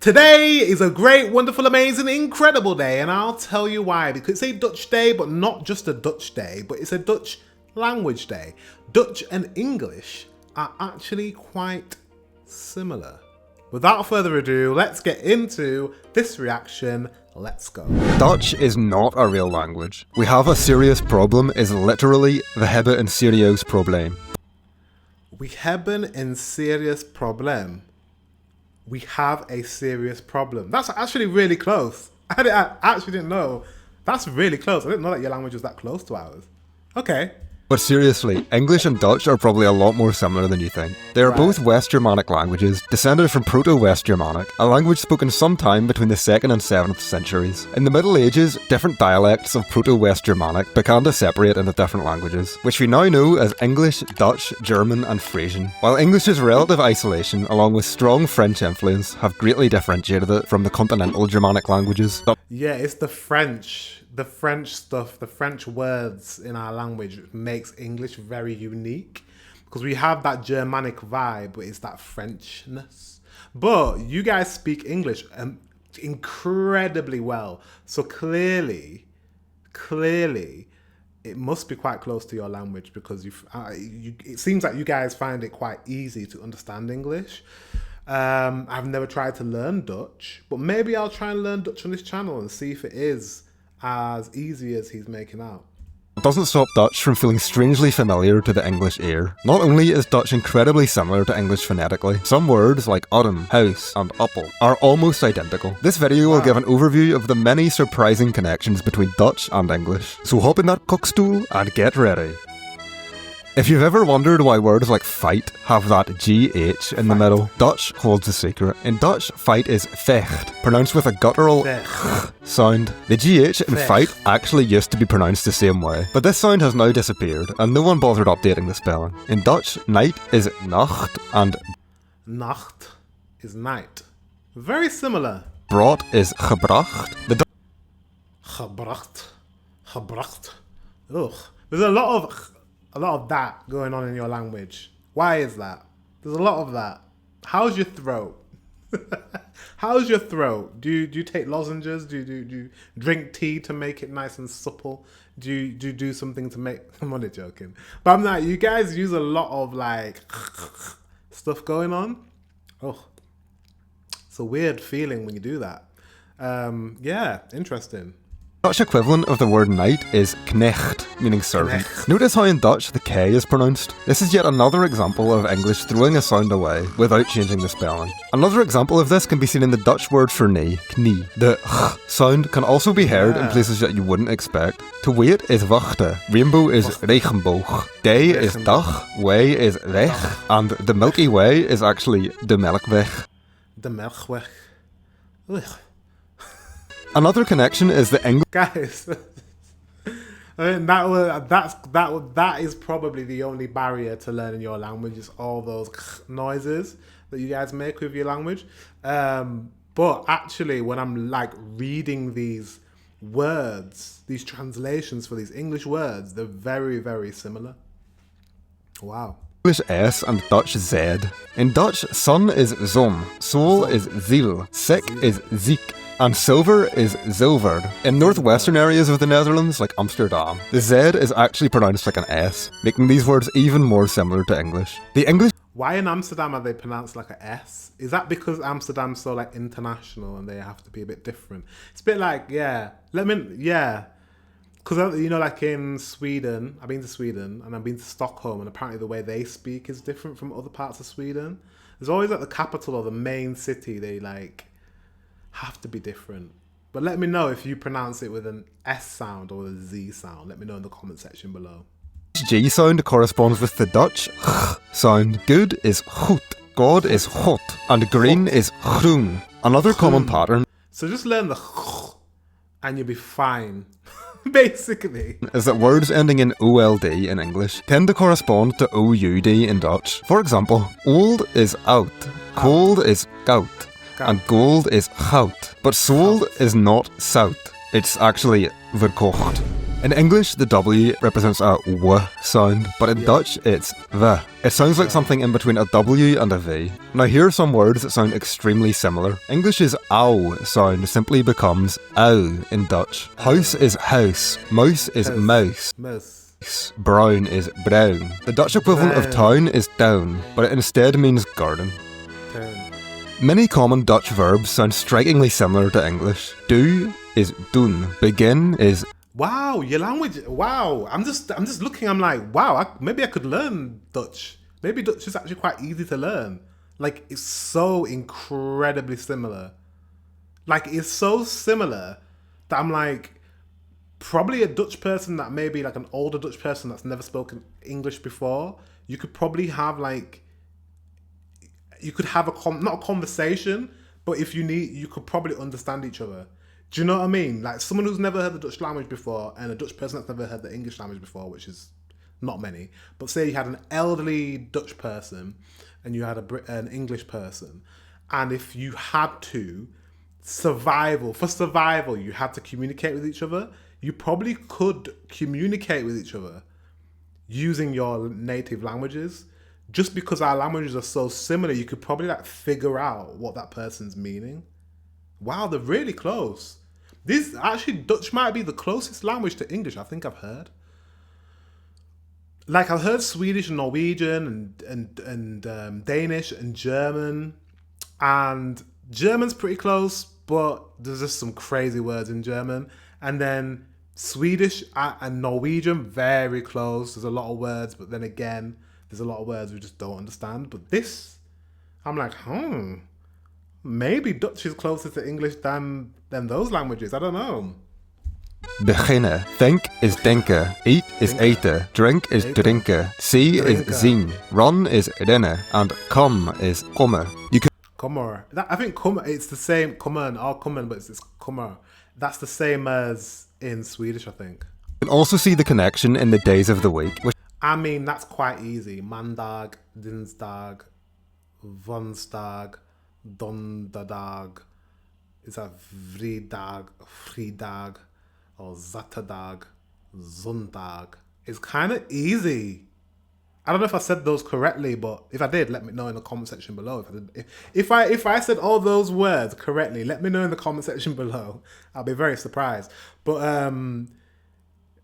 Today is a great, wonderful, amazing, incredible day, and I'll tell you why. Because it's a Dutch day, but not just a Dutch day, but it's a Dutch language day. Dutch and English are actually quite similar. Without further ado, let's get into this reaction. Let's go. Dutch is not a real language. We have a serious problem is literally we hebben een serieus probleem. We hebben een serious problem. We have a serious problem. That's actually really close. I actually didn't know. That's really close. I didn't know that your language was that close to ours. Okay. But seriously, English and Dutch are probably a lot more similar than you think. They are both West Germanic languages, descended from Proto-West Germanic, a language spoken sometime between the 2nd and 7th centuries. In the Middle Ages, different dialects of Proto-West Germanic began to separate into different languages, which we now know as English, Dutch, German and Frisian. While English's relative isolation, along with strong French influence, have greatly differentiated it from the continental Germanic languages. Yeah, it's the French stuff, the French words in our language makes English very unique because we have that Germanic vibe, but it's that Frenchness. But you guys speak English incredibly well, so clearly, it must be quite close to your language because it seems like you guys find it quite easy to understand English. I've never tried to learn Dutch, but maybe I'll try and learn Dutch on this channel and see if it is as easy as he's making out. It doesn't stop Dutch from feeling strangely familiar to the English ear. Not only is Dutch incredibly similar to English phonetically, some words like autumn, house and appel are almost identical. This video will give an overview of the many surprising connections between Dutch and English. So hop in that cockstool and get ready. If you've ever wondered why words like fight have that GH in the middle, Dutch holds the secret. In Dutch, fight is vecht, pronounced with a guttural sound. The GH in fight actually used to be pronounced the same way, but this sound has now disappeared, and no one bothered updating the spelling. In Dutch, night is nacht, and Nacht is night. Very similar. brood is gebracht. Gebracht. Ugh. There's a lot of that going on in your language. Why is that? There's a lot of that. How's your throat? How's your throat? Do you take lozenges? Do you drink tea to make it nice and supple? Do you do something to make... I'm only joking. But I'm like, you guys use a lot of like stuff going on. Oh, it's a weird feeling when you do that. Yeah, interesting. Dutch equivalent of the word knight is knecht, meaning servant. Notice how in Dutch the K is pronounced. This is yet another example of English throwing a sound away without changing the spelling. Another example of this can be seen in the Dutch word for knee, knie. The ch sound can also be heard in places that you wouldn't expect. To wait is wachten, rainbow is regenboog, day is dag, way is weg, and the Milky Way is actually de Melkweg. De Melkweg. Ugh. Another connection is the English... Guys, I mean, that is probably the only barrier to learning your language is all those noises that you guys make with your language. But actually, when I'm like reading these words, these translations for these English words, they're very, very similar. Wow. English S and Dutch Z. In Dutch, sun is zon, soul is ziel, sick is ziek, and silver is zilverd. In northwestern areas of the Netherlands, like Amsterdam, the Z is actually pronounced like an S, making these words even more similar to English. The English... Why in Amsterdam are they pronounced like an S? Is that because Amsterdam's so like international and they have to be a bit different? It's a bit like, because, you know, like in Sweden, I've been to Sweden and I've been to Stockholm, and apparently the way they speak is different from other parts of Sweden. There's always like the capital or the main city, they like have to be different. But let me know if you pronounce it with an S sound or a Z sound. Let me know in the comment section below. G sound corresponds with the Dutch sound. Good is goed, God is God, and green is groen. Another common pattern... So just learn the and you'll be fine. Basically, is that words ending in OLD in English tend to correspond to OUD in Dutch. For example, old is oud, cold is koud, and gold is goud. But sold is not zout, it's actually verkocht. In English, the W represents a W sound, but in Dutch, it's V. It sounds like something in between a W and a V. Now here are some words that sound extremely similar. English's ow sound simply becomes ow in Dutch. House is house, mouse is mouse. Brown is brown. The Dutch equivalent of town is town, but it instead means garden. Many common Dutch verbs sound strikingly similar to English. Do is doen. Begin is wow, your language. Wow, I'm just looking. I'm like, wow. Maybe I could learn Dutch. Maybe Dutch is actually quite easy to learn. Like, it's so incredibly similar. Like, it's so similar that I'm like, probably a Dutch person that maybe like an older Dutch person that's never spoken English before. You could probably have like, you could have not a conversation, but if you need, you could probably understand each other. Do you know what I mean? Like someone who's never heard the Dutch language before and a Dutch person that's never heard the English language before, which is not many, but say you had an elderly Dutch person and you had an English person, and if you had to, for survival, you had to communicate with each other, you probably could communicate with each other using your native languages. Just because our languages are so similar, you could probably like figure out what that person's meaning. Wow, they're really close. This actually, Dutch might be the closest language to English I think I've heard. Like I've heard Swedish and Norwegian and Danish and German, and German's pretty close, but there's just some crazy words in German. And then Swedish and Norwegian, very close. There's a lot of words, but then again, there's a lot of words we just don't understand. But this, I'm like, maybe Dutch is closer to English than those languages. I don't know. Beginnen. Think is denken. Eat is eten. Drink is drinken. See is zien. Run is rennen. And come is komme. You can Kommer. I think kommer, it's the same, kommen, but it's kommer. That's the same as in Swedish, I think. also see the connection in the days of the week, which I mean, that's quite easy. Mandag, Dinsdag, Vonsdag, Donderdag. Is that Fridag, or Zaterdag, Zondag? It's kind of easy. I don't know if I said those correctly, but if I did, let me know in the comment section below. If I said all those words correctly, let me know in the comment section below. I'll be very surprised. But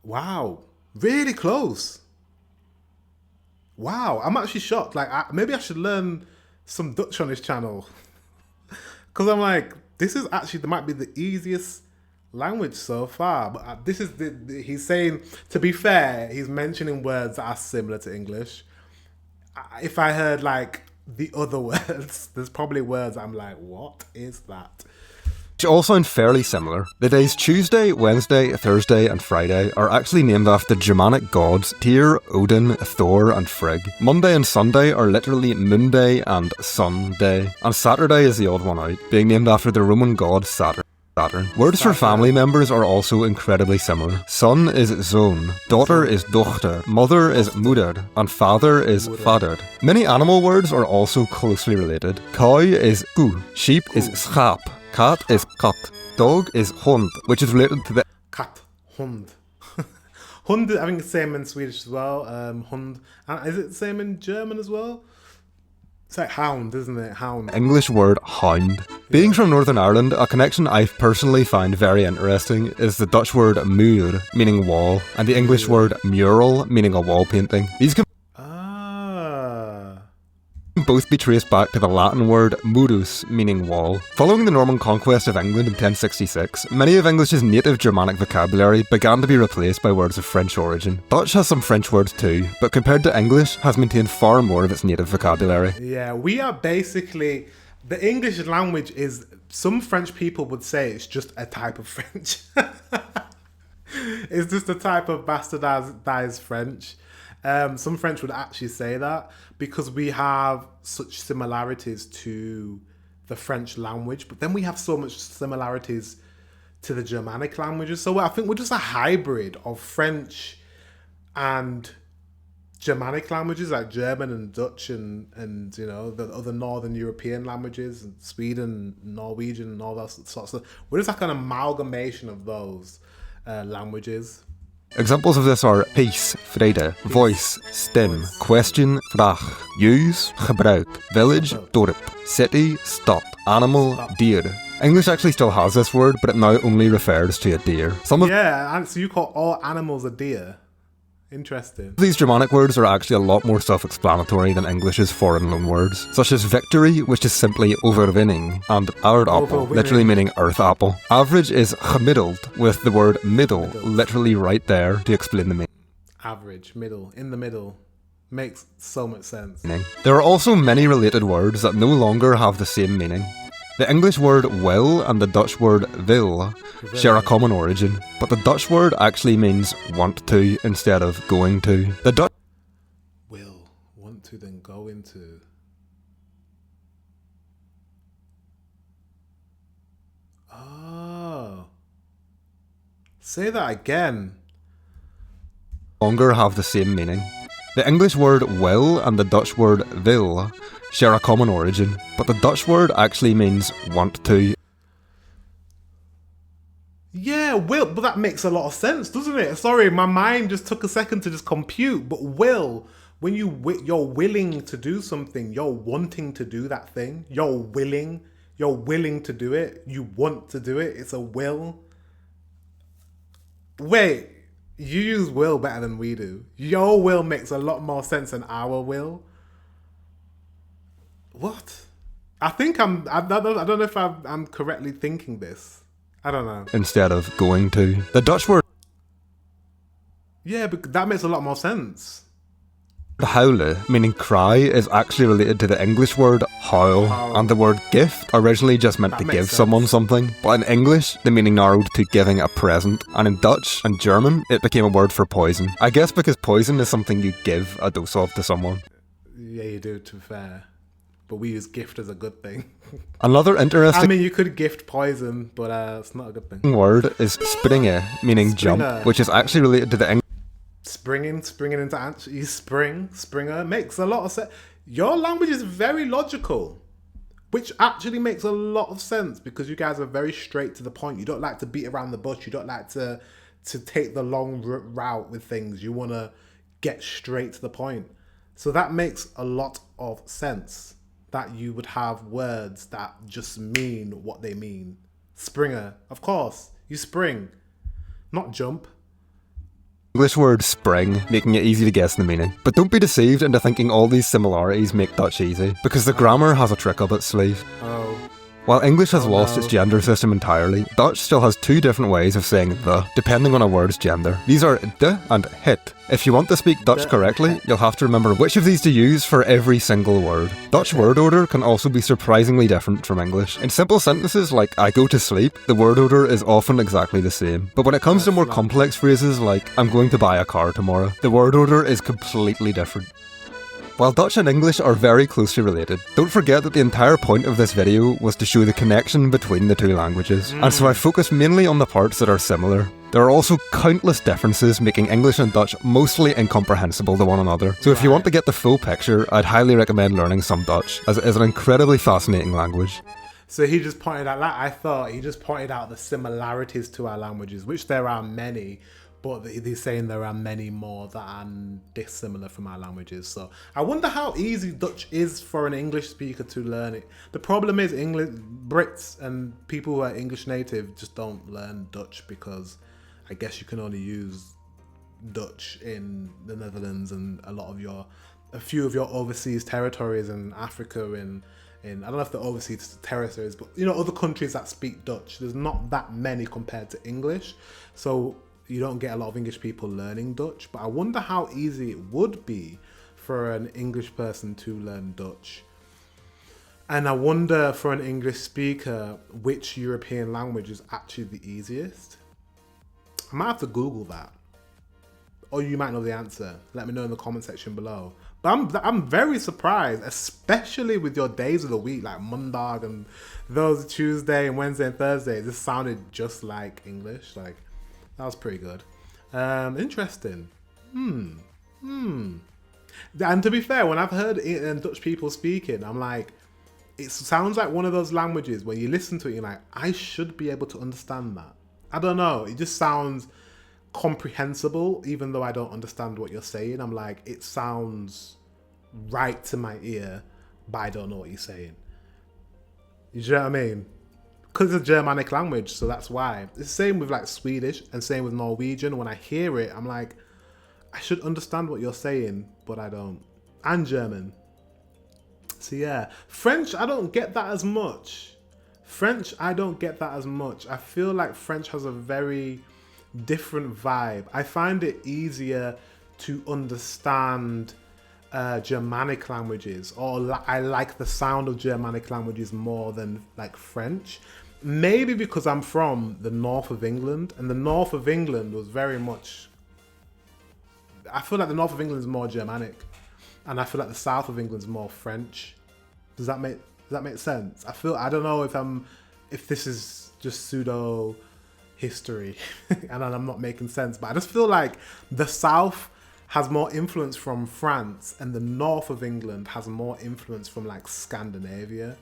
wow, really close. Wow, I'm actually shocked. Like, maybe I should learn some Dutch on this channel. Because I'm like, this is actually, that might be the easiest language so far. But this is, he's saying, to be fair, he's mentioning words that are similar to English. If I heard, like, the other words, there's probably words I'm like, what is that? all sound fairly similar. The days Tuesday, Wednesday, Thursday and Friday are actually named after Germanic gods Tyr, Odin, Thor and Frigg. Monday and Sunday are literally Moonday and Sunday. And Saturday is the odd one out, being named after the Roman god Saturn. Words for family members are also incredibly similar. Son is zoon, daughter is dochter, mother is moeder, and father is vader. Many animal words are also closely related. Cow is koe, sheep is schaap, cat is kat, dog is hond, which is related to the cat, hund. Hund, I think it's the same in Swedish as well. Hund. And is it the same in German as well? It's like hound, isn't it? Hound. English word hound. Being from Northern Ireland, a connection I personally find very interesting is the Dutch word muur, meaning wall, and the English word mural, meaning a wall painting. These can both be traced back to the Latin word murus, meaning wall. Following the Norman conquest of England in 1066, many of English's native Germanic vocabulary began to be replaced by words of French origin. Dutch has some French words too, but compared to English, has maintained far more of its native vocabulary. Yeah, we are basically... The English language is... Some French people would say it's just a type of French. It's just a type of bastardized French. Some French would actually say that because we have such similarities to the French language, but then we have so much similarities to the Germanic languages. So I think we're just a hybrid of French and Germanic languages like German and Dutch and you know, the other Northern European languages, and Sweden, Norwegian and all that sorts of stuff. We're just like an amalgamation of those languages. Examples of this are peace, vrede, voice, stem, question, vraag, use, gebruik, village, dorp, city, stop, animal, dier. English actually still has this word, but it now only refers to a deer. Some of So you call all animals a deer? Interesting. these Germanic words are actually a lot more self-explanatory than English's foreign loanwords, such as victory, which is simply overwinning, and aardappel, Overwinning. literally meaning earth apple. Average is gemiddeld, with the word middle literally right there to explain the Average, middle, in the middle. Makes so much sense. meaning. There are also many related words that no longer have the same meaning. The English word will and the Dutch word wil share a common origin, but the Dutch word actually means want to instead of going to. The Dutch Will, want to, then go into. Oh. Say that again. longer have the same meaning. The English word will and the Dutch word wil share a common origin, but the Dutch word actually means want to. Yeah, will, but that makes a lot of sense, doesn't it? Sorry, my mind just took a second to just compute. But will, when you're willing to do something, you're wanting to do that thing. You're willing to do it. You want to do it. It's a will. Wait, you use will better than we do. Your will makes a lot more sense than our will. What? I think I don't know if I'm correctly thinking this. I don't know. Instead of going to. The Dutch word Yeah, but that makes a lot more sense. howle, meaning cry, is actually related to the English word howl, and the word gift originally just meant That to makes give sense. someone something, but in English the meaning narrowed to giving a present, and in Dutch and German it became a word for poison. I guess because poison is something you give a dose of to someone. Yeah, you do, to be fair. But we use gift as a good thing. Another interesting I mean, you could gift poison, but it's not a good thing. word is springe, meaning jump, Springer. which is actually related to the English Springing into you springer makes a lot of sense. Your language is very logical, which actually makes a lot of sense because you guys are very straight to the point. You don't like to beat around the bush. You don't like to take the long route with things. You want to get straight to the point. So that makes a lot of sense that you would have words that just mean what they mean. Springer, of course, you spring, not jump. English word spring, making it easy to guess the meaning. But don't be deceived into thinking all these similarities make Dutch easy, because the grammar has a trick up its sleeve. Oh. While English has lost no. its gender system entirely, Dutch still has two different ways of saying the, depending on a word's gender. These are de and het. If you want to speak Dutch correctly, you'll have to remember which of these to use for every single word. Dutch word order can also be surprisingly different from English. In simple sentences like I go to sleep, the word order is often exactly the same. But when it comes to more complex phrases like I'm going to buy a car tomorrow, the word order is completely different. While Dutch and English are very closely related, don't forget that the entire point of this video was to show the connection between the two languages, and so I focused mainly on the parts that are similar. There are also countless differences making English and Dutch mostly incomprehensible to one another, so if you want to get the full picture, I'd highly recommend learning some Dutch, as it is an incredibly fascinating language. So he just pointed out, like I thought, he just pointed out the similarities to our languages, which there are many, but he's saying there are many more that are dissimilar from our languages. So I wonder how easy Dutch is for an English speaker to learn it. The problem is Brits and people who are English native just don't learn Dutch because I guess you can only use Dutch in the Netherlands and a few of your overseas territories in Africa in I don't know if they're overseas territories, but other countries that speak Dutch. There's not that many compared to English, so you don't get a lot of English people learning Dutch. But I wonder how easy it would be for an English person to learn Dutch. And I wonder for an English speaker which European language is actually the easiest. I might have to Google that. Or you might know the answer. Let me know in the comment section below. But I'm very surprised, especially with your days of the week, like Mondag and those Tuesday and Wednesday and Thursday. This sounded just like English. Like, that was pretty good. Interesting. And to be fair, when I've heard Dutch people speaking, I'm like, it sounds like one of those languages where you listen to it, you're like, I should be able to understand that. I don't know. It just sounds comprehensible, even though I don't understand what you're saying. I'm like, it sounds right to my ear, but I don't know what you're saying. You know what I mean? Because it's a Germanic language, so that's why. It's the same with like Swedish and same with Norwegian. When I hear it, I'm like, I should understand what you're saying, but I don't. And German. So yeah. French, I don't get that as much. I feel like French has a very different vibe. I find it easier to understand Germanic languages, or I like the sound of Germanic languages more than like French. Maybe because I'm from the north of England, and the north of England was very much, I feel like the north of England is more Germanic, and I feel like the south of England is more French. Does that make sense? I don't know if this is just pseudo history and I'm not making sense, but I just feel like the south has more influence from France and the north of England has more influence from like Scandinavia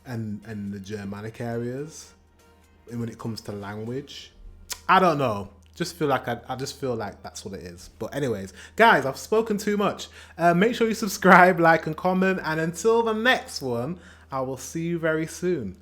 and the Germanic areas. And when it comes to language, I don't know. I just feel like that's what it is. But anyways, guys, I've spoken too much. Make sure you subscribe, like, and comment. And until the next one, I will see you very soon.